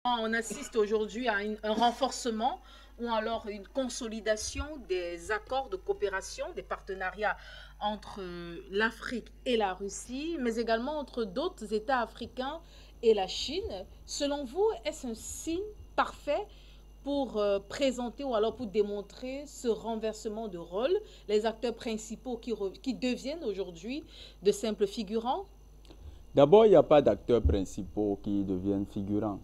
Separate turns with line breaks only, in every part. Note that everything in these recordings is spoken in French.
On assiste aujourd'hui à un renforcement ou alors une consolidation des accords de coopération, des partenariats entre l'Afrique et la Russie, mais également entre d'autres États africains et la Chine. Selon vous, est-ce un signe parfait pour présenter ou alors pour démontrer ce renversement de rôle, les acteurs principaux qui deviennent aujourd'hui de simples figurants?
D'abord, il n'y a pas d'acteurs principaux qui deviennent figurants.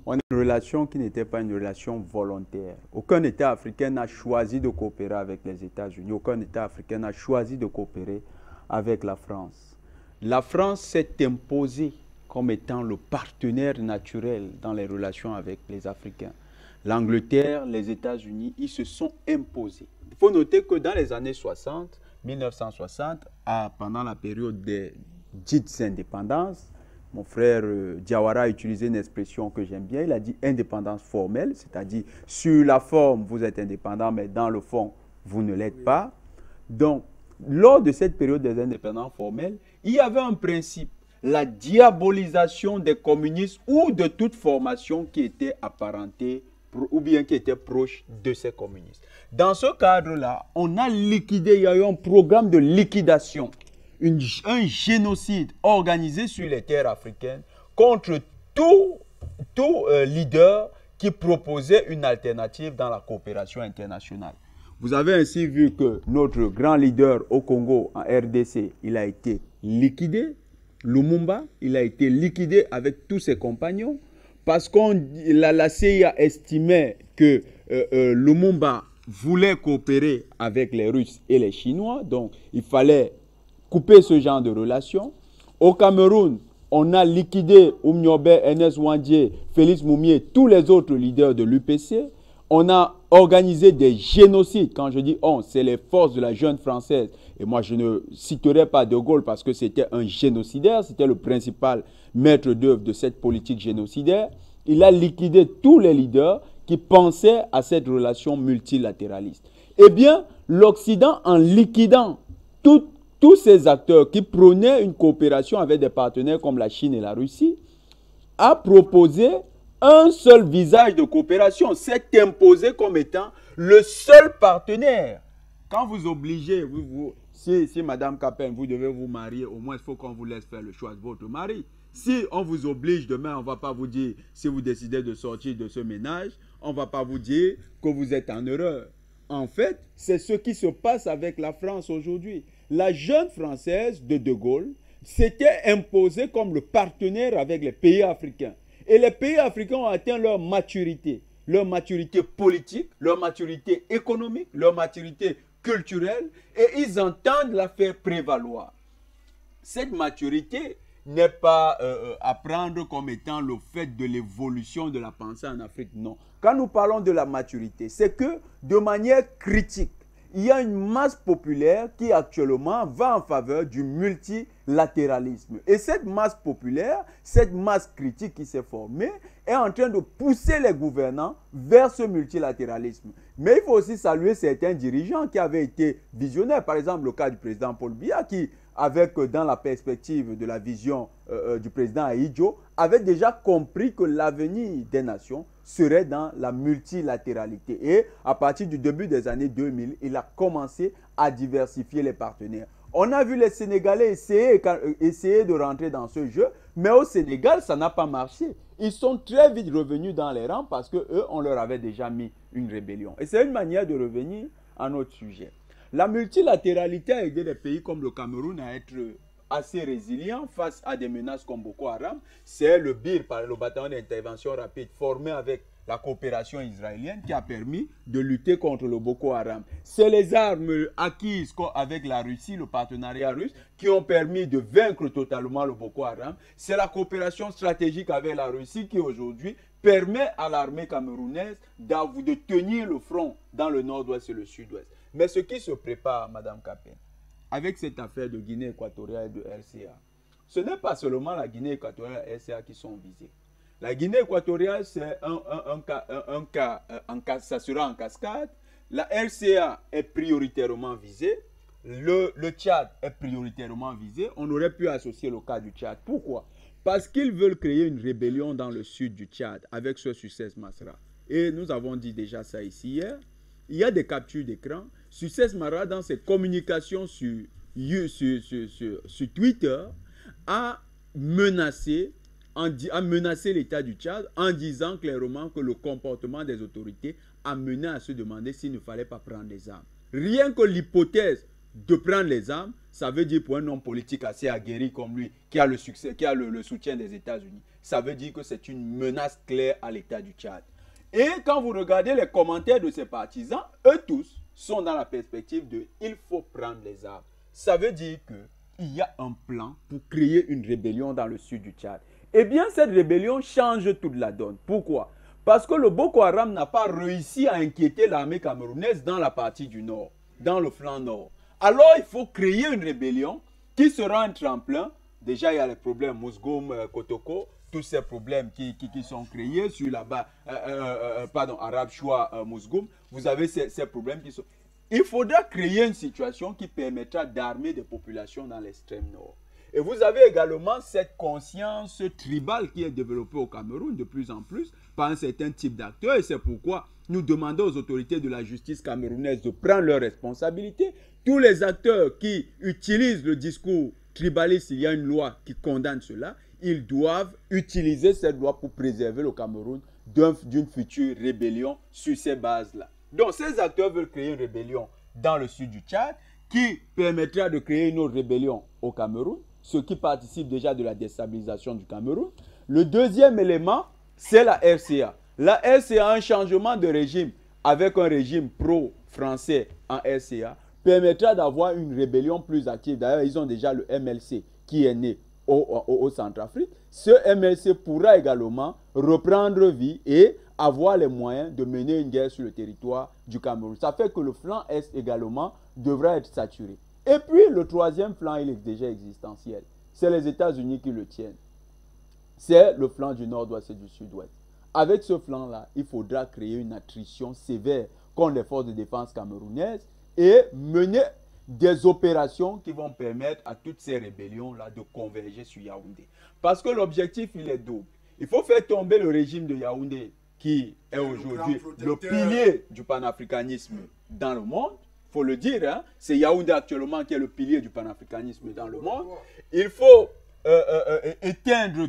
On a une relation qui n'était pas une relation volontaire. Aucun État africain n'a choisi de coopérer avec les États-Unis. Aucun État africain n'a choisi de coopérer avec la France. La France s'est imposée comme étant le partenaire naturel dans les relations avec les Africains. L'Angleterre, les États-Unis, ils se sont imposés. Il faut noter que dans les années 60, 1960, pendant la période des dites indépendances, mon frère Diawara a utilisé une expression que j'aime bien. Il a dit indépendance formelle, c'est-à-dire sur la forme, vous êtes indépendant, mais dans le fond, vous ne l'êtes pas. Donc, lors de cette période des indépendances formelles, il y avait un principe, la diabolisation des communistes ou de toute formation qui était apparentée ou bien qui était proche de ces communistes. Dans ce cadre-là, on a liquidé, il y a eu un programme de liquidation, un génocide organisé sur les terres africaines contre tout leader qui proposait une alternative dans la coopération internationale. Vous avez ainsi vu que notre grand leader au Congo, en RDC, il a été liquidé. Lumumba, il a été liquidé avec tous ses compagnons parce que la CIA estimait que Lumumba voulait coopérer avec les Russes et les Chinois, donc il fallait couper ce genre de relations. Au Cameroun, on a liquidé Oumniobe, Ernest Ouandjé, Félix Moumié, tous les autres leaders de l'UPC. On a organisé des génocides. Quand je dis on, c'est les forces de la jeune française. Et moi, je ne citerai pas De Gaulle parce que c'était un génocidaire. C'était le principal maître d'œuvre de cette politique génocidaire. Il a liquidé tous les leaders qui pensaient à cette relation multilatéraliste. Eh bien, l'Occident, en liquidant tous ces acteurs qui prônaient une coopération avec des partenaires comme la Chine et la Russie, a proposé un seul visage de coopération, s'est imposé comme étant le seul partenaire. Quand vous obligez, si Madame Capen, vous devez vous marier, au moins il faut qu'on vous laisse faire le choix de votre mari. Si on vous oblige demain, on ne va pas vous dire, si vous décidez de sortir de ce ménage, on ne va pas vous dire que vous êtes en erreur. En fait, c'est ce qui se passe avec la France aujourd'hui. La jeune française de Gaulle s'était imposée comme le partenaire avec les pays africains. Et les pays africains ont atteint leur maturité politique, leur maturité économique, leur maturité culturelle, et ils entendent la faire prévaloir. Cette maturité n'est pas à prendre comme étant le fait de l'évolution de la pensée en Afrique, non. Quand nous parlons de la maturité, c'est que de manière critique, il y a une masse populaire qui actuellement va en faveur du multilatéralisme. Et cette masse populaire, cette masse critique qui s'est formée, est en train de pousser les gouvernants vers ce multilatéralisme. Mais il faut aussi saluer certains dirigeants qui avaient été visionnaires. Par exemple, le cas du président Paul Biya qui, avec dans la perspective de la vision du président Ahidjo, avait déjà compris que l'avenir des nations serait dans la multilatéralité. Et à partir du début des années 2000, il a commencé à diversifier les partenaires. On a vu les Sénégalais essayer de rentrer dans ce jeu, mais au Sénégal, ça n'a pas marché. Ils sont très vite revenus dans les rangs parce qu'eux, on leur avait déjà mis une rébellion. Et c'est une manière de revenir à notre sujet. La multilatéralité a aidé les pays comme le Cameroun à être assez résilients face à des menaces comme Boko Haram. C'est le BIR, le bataillon d'intervention rapide, formé avec la coopération israélienne qui a permis de lutter contre le Boko Haram. C'est les armes acquises avec la Russie, le partenariat russe, qui ont permis de vaincre totalement le Boko Haram. C'est la coopération stratégique avec la Russie qui aujourd'hui permet à l'armée camerounaise de tenir le front dans le nord-ouest et le sud-ouest. Mais ce qui se prépare, Madame Capin, avec cette affaire de Guinée équatoriale et de RCA, ce n'est pas seulement la Guinée équatoriale et RCA qui sont visés. La Guinée équatoriale, c'est un cas, ça sera en cascade. La RCA est prioritairement visée. Le Tchad est prioritairement visé. On aurait pu associer le cas du Tchad. Pourquoi? parce qu'ils veulent créer une rébellion dans le sud du Tchad avec ce Succès Masra. Et nous avons dit déjà ça ici hier. Il y a des captures d'écran. Succès Masra, dans ses communications sur Twitter, a menacé l'État du Tchad en disant clairement que le comportement des autorités a mené à se demander s'il ne fallait pas prendre les armes. Rien que l'hypothèse de prendre les armes, ça veut dire pour un homme politique assez aguerri comme lui, qui a le succès, qui a le soutien des États-Unis, ça veut dire que c'est une menace claire à l'État du Tchad. Et quand vous regardez les commentaires de ces partisans, eux tous sont dans la perspective de « il faut prendre les armes ». Ça veut dire qu'il y a un plan pour créer une rébellion dans le sud du Tchad. Eh bien, cette rébellion change toute la donne. Pourquoi? Parce que le Boko Haram n'a pas réussi à inquiéter l'armée camerounaise dans la partie du nord, dans le flanc nord. Alors, il faut créer une rébellion qui sera un tremplin. Déjà, il y a les problèmes Mousgoum, Kotoko, tous ces problèmes qui sont créés sur la base, Arabe Choua, Mousgoum. Vous avez ces problèmes qui sont... Il faudra créer une situation qui permettra d'armer des populations dans l'extrême nord. Et vous avez également cette conscience tribale qui est développée au Cameroun de plus en plus par un certain type d'acteurs. Et c'est pourquoi nous demandons aux autorités de la justice camerounaise de prendre leurs responsabilités. Tous les acteurs qui utilisent le discours tribaliste, il y a une loi qui condamne cela, ils doivent utiliser cette loi pour préserver le Cameroun d'une future rébellion sur ces bases-là. Donc ces acteurs veulent créer une rébellion dans le sud du Tchad qui permettra de créer une autre rébellion au Cameroun, ce qui participe déjà de la déstabilisation du Cameroun. Le deuxième élément, c'est la RCA. La RCA a un changement de régime avec un régime pro-français en RCA permettra d'avoir une rébellion plus active. D'ailleurs, ils ont déjà le MLC qui est né au Centrafrique. Ce MLC pourra également reprendre vie et avoir les moyens de mener une guerre sur le territoire du Cameroun. Ça fait que le flanc Est également devra être saturé. Et puis, le troisième flanc, il est déjà existentiel. C'est les États-Unis qui le tiennent. C'est le flanc du nord-ouest et du sud-ouest. Avec ce flanc-là, il faudra créer une attrition sévère contre les forces de défense camerounaises et mener des opérations qui vont permettre à toutes ces rébellions-là de converger sur Yaoundé. Parce que l'objectif, il est double. Il faut faire tomber le régime de Yaoundé, qui est aujourd'hui le pilier du panafricanisme dans le monde. Il faut le dire, hein? C'est Yaoundé actuellement qui est le pilier du panafricanisme dans le monde. Il faut éteindre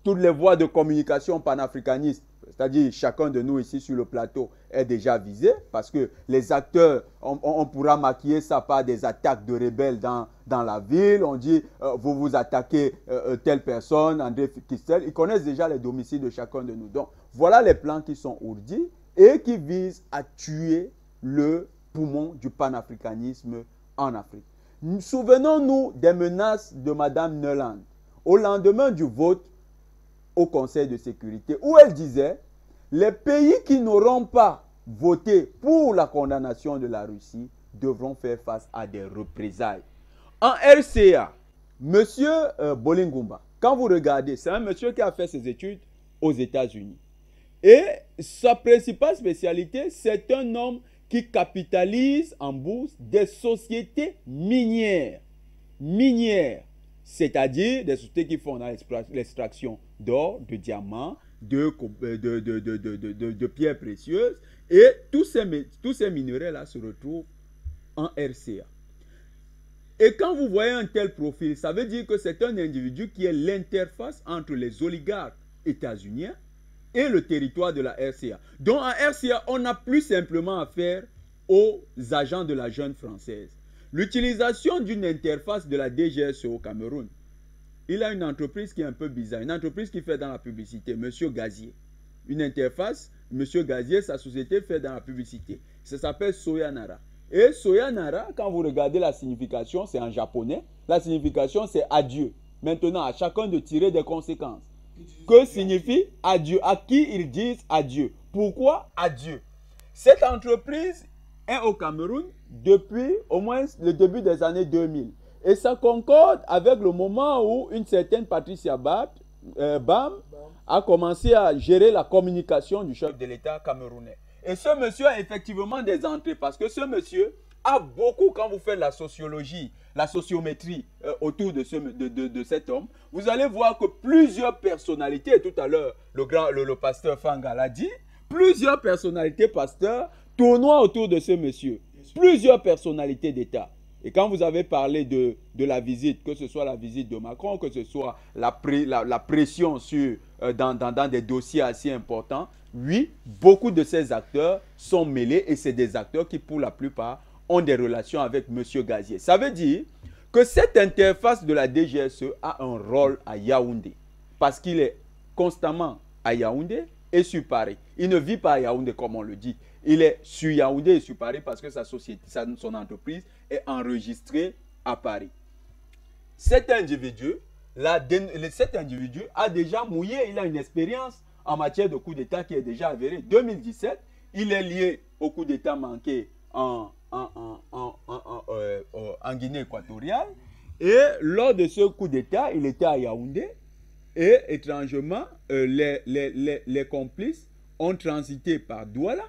toutes les voies de communication panafricanistes. C'est-à-dire chacun de nous ici sur le plateau est déjà visé parce que les acteurs, on pourra maquiller ça par des attaques de rebelles dans la ville. On dit, vous vous attaquez telle personne, André Kistel. Ils connaissent déjà les domiciles de chacun de nous. Donc, voilà les plans qui sont ourdis et qui visent à tuer le poumon du panafricanisme en Afrique. Souvenons-nous des menaces de Mme Neuland au lendemain du vote au Conseil de sécurité où elle disait les pays qui n'auront pas voté pour la condamnation de la Russie devront faire face à des représailles. En RCA, M. Bolingumba, quand vous regardez, c'est un monsieur qui a fait ses études aux États-Unis. Et sa principale spécialité, c'est un homme qui capitalise en bourse des sociétés minières. Minières, c'est-à-dire des sociétés qui font l'extraction d'or, de diamants, de pierres précieuses. Et tous ces minerais-là se retrouvent en RCA. Et quand vous voyez un tel profil, ça veut dire que c'est un individu qui est l'interface entre les oligarques états-uniens et le territoire de la RCA. Donc en RCA, on n'a plus simplement affaire aux agents de la junte française. L'utilisation d'une interface de la DGSE au Cameroun, il a une entreprise qui est un peu bizarre, une entreprise qui fait dans la publicité, M. Gazier. Une interface, M. Gazier, sa société fait dans la publicité. Ça s'appelle Soyanara. Et Soyanara, quand vous regardez la signification, c'est en japonais. La signification, c'est adieu. Maintenant, à chacun de tirer des conséquences. Que signifie adieu? À qui ils disent adieu? Pourquoi adieu? Cette entreprise est au Cameroun depuis au moins le début des années 2000. Et ça concorde avec le moment où une certaine Patricia Bam a commencé à gérer la communication du chef de l'État camerounais. Et ce monsieur a effectivement des entrées parce que ce monsieur a beaucoup, quand vous faites la sociologie, la sociométrie autour de cet homme, vous allez voir que plusieurs personnalités, tout à l'heure, le pasteur Fanga l'a dit, plusieurs personnalités pasteurs tournoient autour de ce monsieur. Plusieurs personnalités d'État. Et quand vous avez parlé de la visite, que ce soit la visite de Macron, que ce soit la pression dans des dossiers assez importants, oui, beaucoup de ces acteurs sont mêlés et c'est des acteurs qui, pour la plupart, ont des relations avec M. Gazier. Ça veut dire que cette interface de la DGSE a un rôle à Yaoundé parce qu'il est constamment à Yaoundé et sur Paris. Il ne vit pas à Yaoundé comme on le dit. Il est sur Yaoundé et sur Paris parce que sa société, son entreprise est enregistrée à Paris. Cet individu a déjà mouillé, il a une expérience en matière de coup d'État qui est déjà avérée. 2017, il est lié au coup d'État manqué en Guinée équatoriale. Et lors de ce coup d'État, il était à Yaoundé. Et étrangement, les complices ont transité par Douala.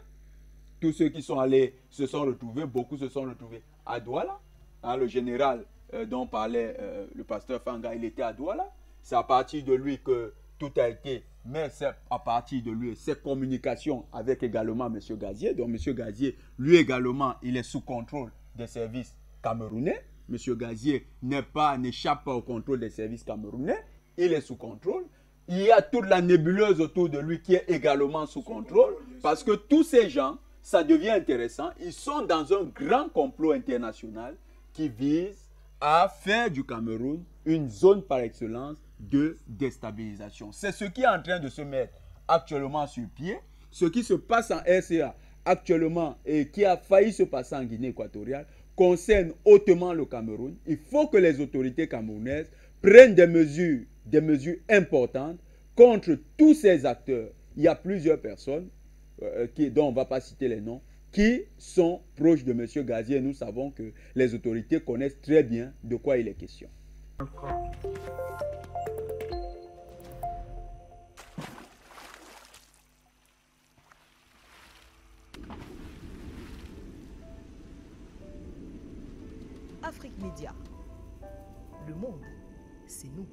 Tous ceux qui sont allés se sont retrouvés, beaucoup se sont retrouvés à Douala. Hein, le général dont parlait le pasteur Fanga, il était à Douala. C'est à partir de lui que tout a été, mais c'est à partir de lui, ses communications avec également M. Gazier. Donc M. Gazier, lui également, il est sous contrôle des services camerounais. M. Gazier n'échappe pas au contrôle des services camerounais. Il est sous contrôle. Il y a toute la nébuleuse autour de lui qui est également sous contrôle. Parce que tous ces gens, ça devient intéressant. Ils sont dans un grand complot international qui vise à faire du Cameroun une zone par excellence de déstabilisation. C'est ce qui est en train de se mettre actuellement sur pied. Ce qui se passe en RCA actuellement et qui a failli se passer en Guinée équatoriale concerne hautement le Cameroun. Il faut que les autorités camerounaises prennent des mesures importantes contre tous ces acteurs. Il y a plusieurs personnes dont on ne va pas citer les noms, qui sont proches de M. Gazier. Nous savons que les autorités connaissent très bien de quoi il est question.
Afrique Média. Le monde, c'est nous.